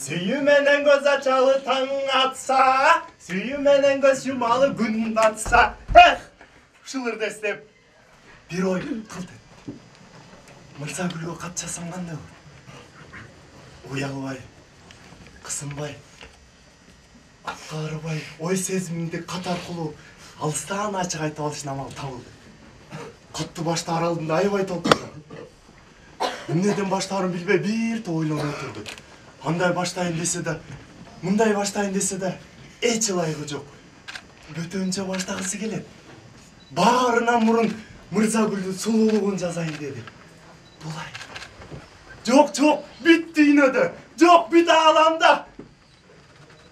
Süyümenen göz açalı taң atsa, süyümenen göz yumalı gün batsa. Ушуларды эстеп, бир ой кылды. Мырзагүлгө кат жазсам кандай болот? Уялбай, кысынбай, аткарбай, ой сезимимди кат аркылуу алыстан ачык айтып алыштын амалы табылды. Катты башта аралдында аябай толкундум. Эмнеден баштаарын билбей бир топ ойлонуп отурду. Андай баштайын десе да, мындай баштайын десе да, эч ылайыгы жок. Бөтөнчө баштагысы келет. Баарынан мурун Мырзагүлдүн сулуулугун жазайын деди. Булай. Жок, бүт дүйнөдө, жок, бүт ааламда.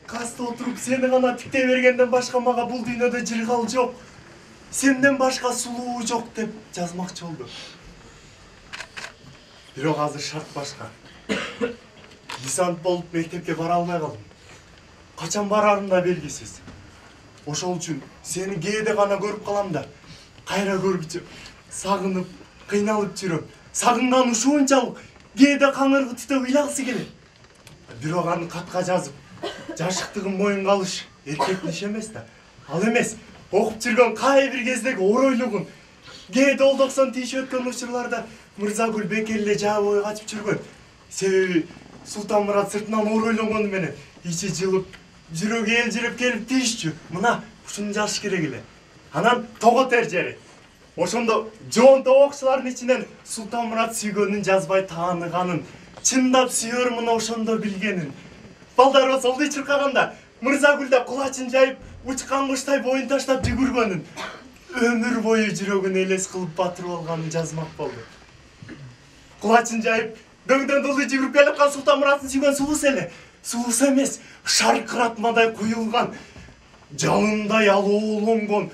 Каста отуруп сени гана тиктей бергенден башка мага бул дүйнөдө жыргал жок. Сенден башка сулуу жок деп жазмакчы болду. Бирок азыр шарт башка. Лисант болуп мектепке бара албай калдым. Качан барарым да белгисиз. Ошол үчүн сени кээде гана көрүп калам да, кайра көргүчү сагынып, кыйналып жүрөм. Сагынган ушунчалык кээде каңыргы түтө ыйлагысы келет. Бирок аны катка жазып, жашыктыгын моюнга алыш эркектин иши эмес да. Ал эмес, окуп жүргөн кай бир кездеги оройлугун кээде олдоксон тийишип өткөн учурларда Мырзагүл бекер эле жаап ой качып жүргөн. Себеби Султанмурат сыртынан оройлонгону менен ичи жылып, жүрөгү элжиреп келип тийишчү. Мына ушуну жазыш керек эле. Анан того тер жери. Ошондо жоон тобокчулардын ичинен Султанмурат сүйгөнүн жазбай тааныганын, чындап сүйөр мына ошондо билгенин. Балдар осолду чыркаганда Мырзагүлдө кулачын жайып, учкан куштай боюн таштап жүгүргөнүн, өмүр бою жүрөгүн элес кылып батырып алганын жазмак болду. Кулачын жайып, дөңдөн дулу жүгүрүп келип калган Султанмураттын сүйгөн сулуусу эле. Сулуусу эмес, шаркыратмадай куюлган, жалындай алоолонгон,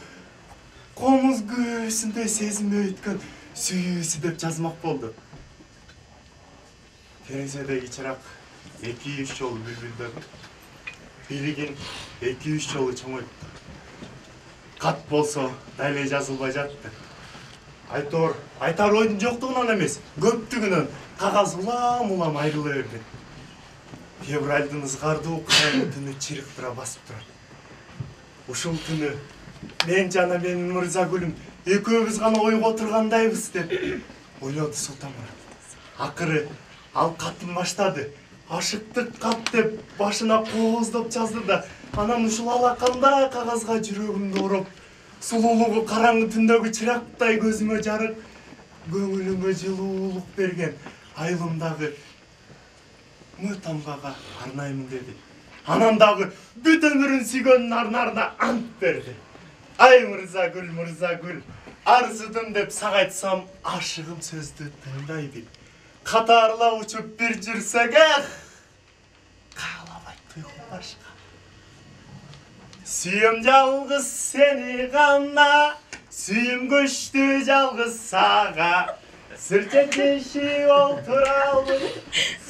комуз көзүндө сезим өткөн сүйүүсү деп жазмак болду. Терезедеги чырак 2-3 жолу бүлбүлдөп, билигин 2-3 жолу чоңойтtu. Кат болсо дайле жазылбай жатты. Айтар ойдун жоктугунан эмес, көптүгүнөн кагаз улам айрыла берди. Февралдын ызгардуу кайгы түнү чырыктыра басып турат. Ушул түнү мен жана менин Мырзагүлүм экөөбүз гана ойго отургандайбыз деп ойлоду Султанмурат. Акыры ал катын баштады. Ашыктык кат деп башына кооздоп жазды да, анан ушул алакандай кагазга жүрөгүмдү ороп, сулуулугу караңгы түндөгү чырактай көзүмө жарык, көңүлүмө жылуулук берген айылымдагы Мытамгага арнаймын деди. Анан дагы бүт өмүрүн сүйгөнүн арнарына ант берди. Ай Мырзагүл, арзыдым деп сага айтсам, ашыгым сөздү тыңдайды. Катарла учуп бир жүрсөк, каалабай туйгу башка. Сүйüm жалгыз сени гана, сүйüm көчтү жалгыз сага. Сырчетишип отуралым,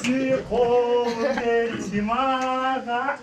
сүйүп колун берчи мага.